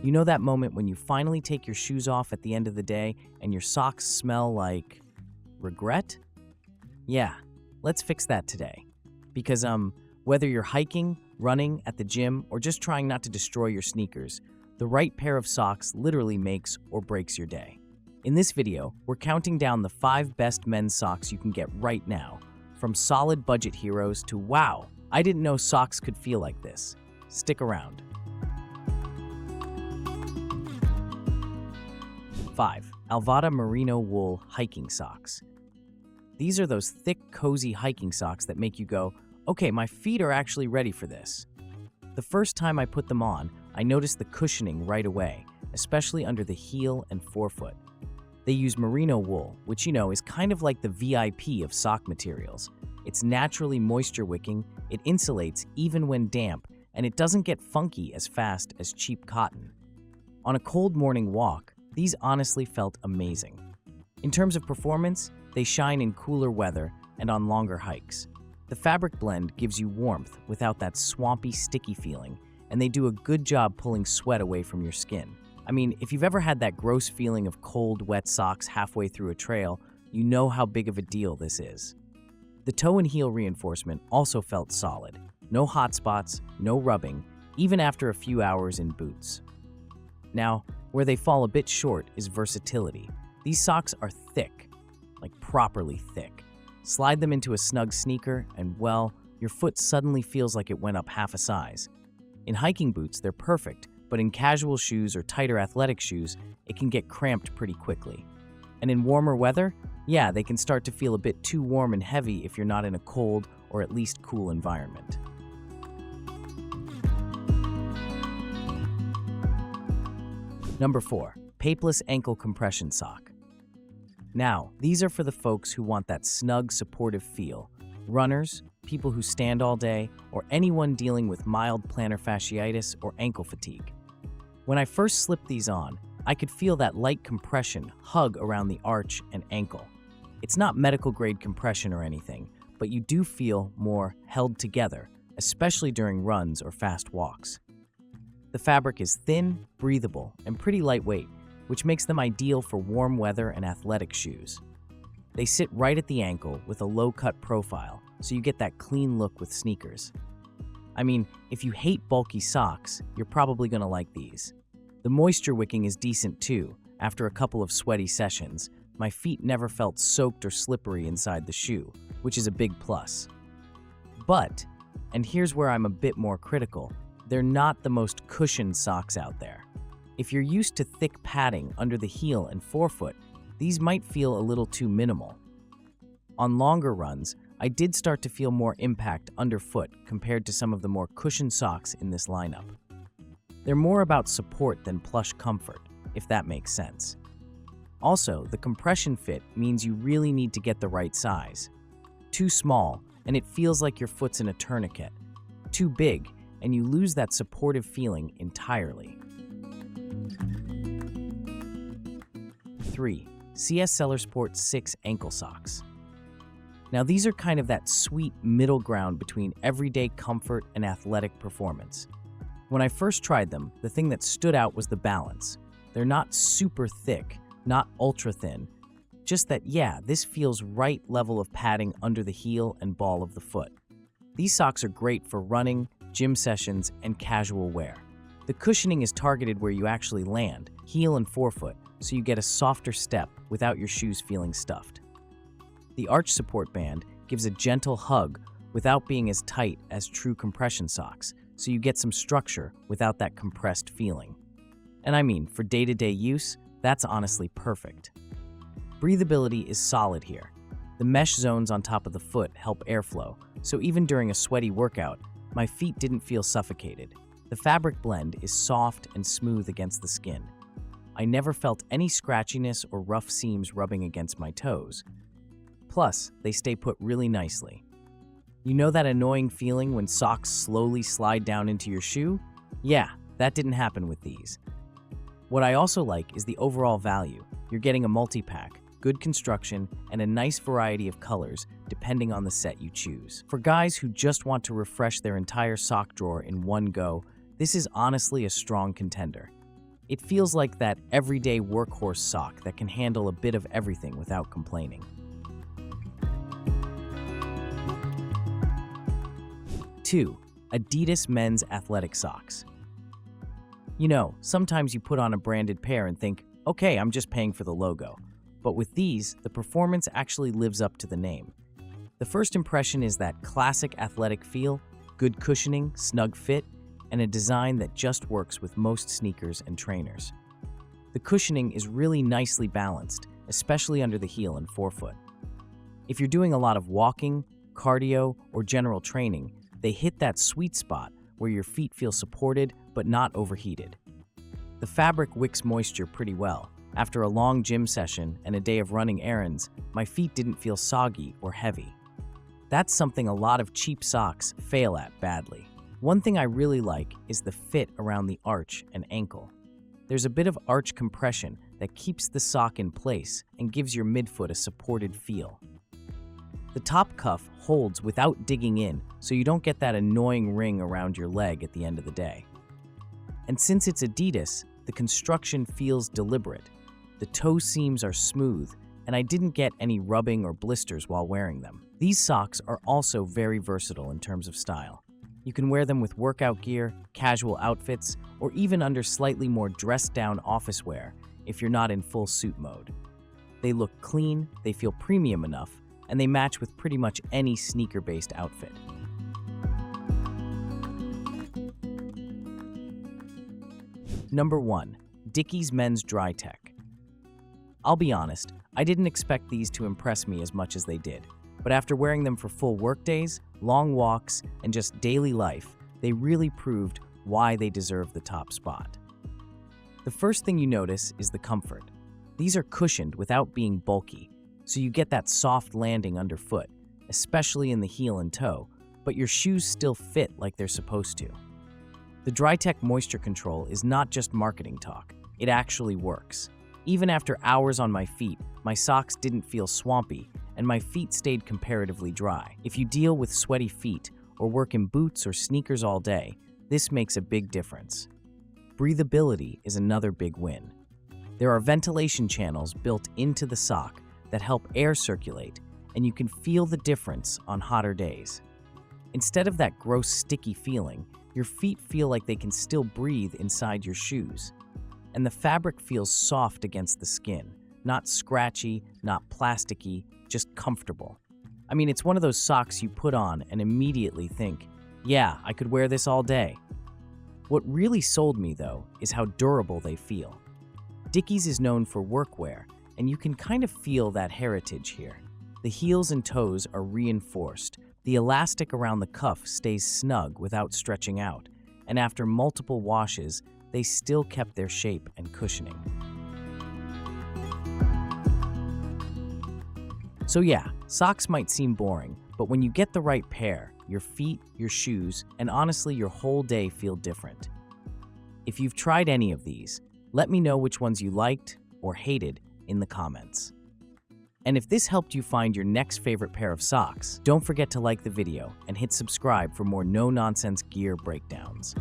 You know that moment when you finally take your shoes off at the end of the day and your socks smell like regret? Yeah, let's fix that today. Because whether you're hiking, running, at the gym, or just trying not to destroy your sneakers, the right pair of socks literally makes or breaks your day. In this video, we're counting down the 5 best men's socks you can get right now, from solid budget heroes to wow, I didn't know socks could feel like this. Stick around. 5. Alvada Merino Wool Hiking Socks. These are those thick, cozy hiking socks that make you go, okay, my feet are actually ready for this. The first time I put them on, I noticed the cushioning right away, especially under the heel and forefoot. They use merino wool, which is kind of like the VIP of sock materials. It's naturally moisture-wicking, it insulates even when damp, and it doesn't get funky as fast as cheap cotton. On a cold morning walk, these honestly felt amazing. In terms of performance, they shine in cooler weather and on longer hikes. The fabric blend gives you warmth without that swampy, sticky feeling, and they do a good job pulling sweat away from your skin. I mean, if you've ever had that gross feeling of cold, wet socks halfway through a trail, you know how big of a deal this is. The toe and heel reinforcement also felt solid. No hot spots, no rubbing, even after a few hours in boots. Now, where they fall a bit short is versatility. These socks are thick, like properly thick. Slide them into a snug sneaker and, well, your foot suddenly feels like it went up half a size. In hiking boots, they're perfect, but in casual shoes or tighter athletic shoes, it can get cramped pretty quickly. And in warmer weather, yeah, they can start to feel a bit too warm and heavy if you're not in a cold or at least cool environment. Number 4. PAPLUS Ankle Compression Sock. Now, these are for the folks who want that snug, supportive feel. Runners, people who stand all day, or anyone dealing with mild plantar fasciitis or ankle fatigue. When I first slipped these on, I could feel that light compression hug around the arch and ankle. It's not medical-grade compression or anything, but you do feel more held together, especially during runs or fast walks. The fabric is thin, breathable, and pretty lightweight, which makes them ideal for warm weather and athletic shoes. They sit right at the ankle with a low-cut profile, so you get that clean look with sneakers. I mean, if you hate bulky socks, you're probably gonna like these. The moisture wicking is decent too. After a couple of sweaty sessions, my feet never felt soaked or slippery inside the shoe, which is a big plus. But, and here's where I'm a bit more critical, they're not the most cushioned socks out there. If you're used to thick padding under the heel and forefoot, these might feel a little too minimal. On longer runs, I did start to feel more impact underfoot compared to some of the more cushioned socks in this lineup. They're more about support than plush comfort, if that makes sense. Also, the compression fit means you really need to get the right size. Too small, and it feels like your foot's in a tourniquet. Too big, and you lose that supportive feeling entirely. 3. CELERSPORT 6 Ankle Socks. Now these are kind of that sweet middle ground between everyday comfort and athletic performance. When I first tried them, the thing that stood out was the balance. They're not super thick, not ultra thin, just that, yeah, this feels right level of padding under the heel and ball of the foot. These socks are great for running, gym sessions, and casual wear. The cushioning is targeted where you actually land, heel and forefoot, so you get a softer step without your shoes feeling stuffed. The arch support band gives a gentle hug without being as tight as true compression socks, so you get some structure without that compressed feeling. And I mean, for day-to-day use, that's honestly perfect. Breathability is solid here. The mesh zones on top of the foot help airflow, so even during a sweaty workout, my feet didn't feel suffocated. The fabric blend is soft and smooth against the skin. I never felt any scratchiness or rough seams rubbing against my toes. Plus, they stay put really nicely. You know that annoying feeling when socks slowly slide down into your shoe? Yeah, that didn't happen with these. What I also like is the overall value. You're getting a multi-pack, good construction, and a nice variety of colors depending on the set you choose. For guys who just want to refresh their entire sock drawer in one go, this is honestly a strong contender. It feels like that everyday workhorse sock that can handle a bit of everything without complaining. 2. Adidas men's athletic socks. You know, sometimes you put on a branded pair and think, okay, I'm just paying for the logo. But with these, the performance actually lives up to the name. The first impression is that classic athletic feel, good cushioning, snug fit, and a design that just works with most sneakers and trainers. The cushioning is really nicely balanced, especially under the heel and forefoot. If you're doing a lot of walking, cardio, or general training, they hit that sweet spot where your feet feel supported but not overheated. The fabric wicks moisture pretty well. After a long gym session and a day of running errands, my feet didn't feel soggy or heavy. That's something a lot of cheap socks fail at badly. One thing I really like is the fit around the arch and ankle. There's a bit of arch compression that keeps the sock in place and gives your midfoot a supported feel. The top cuff holds without digging in, so you don't get that annoying ring around your leg at the end of the day. And since it's Adidas, the construction feels deliberate. The toe seams are smooth, and I didn't get any rubbing or blisters while wearing them. These socks are also very versatile in terms of style. You can wear them with workout gear, casual outfits, or even under slightly more dressed-down office wear if you're not in full suit mode. They look clean, they feel premium enough, and they match with pretty much any sneaker-based outfit. Number 1. Dickies men's Dri-Tech. I'll be honest, I didn't expect these to impress me as much as they did, but after wearing them for full workdays, long walks, and just daily life, they really proved why they deserve the top spot. The first thing you notice is the comfort. These are cushioned without being bulky, so you get that soft landing underfoot, especially in the heel and toe, but your shoes still fit like they're supposed to. The Dri-Tech moisture control is not just marketing talk, it actually works. Even after hours on my feet, my socks didn't feel swampy, and my feet stayed comparatively dry. If you deal with sweaty feet or work in boots or sneakers all day, this makes a big difference. Breathability is another big win. There are ventilation channels built into the sock that help air circulate, and you can feel the difference on hotter days. Instead of that gross, sticky feeling, your feet feel like they can still breathe inside your shoes. And the fabric feels soft against the skin, not scratchy, not plasticky, just comfortable. I mean, it's one of those socks you put on and immediately think, yeah, I could wear this all day. What really sold me, though, is how durable they feel. Dickies is known for workwear, and you can kind of feel that heritage here. The heels and toes are reinforced, the elastic around the cuff stays snug without stretching out, and after multiple washes, they still kept their shape and cushioning. So yeah, socks might seem boring, but when you get the right pair, your feet, your shoes, and honestly your whole day feel different. If you've tried any of these, let me know which ones you liked or hated in the comments. And if this helped you find your next favorite pair of socks, don't forget to like the video and hit subscribe for more no-nonsense gear breakdowns.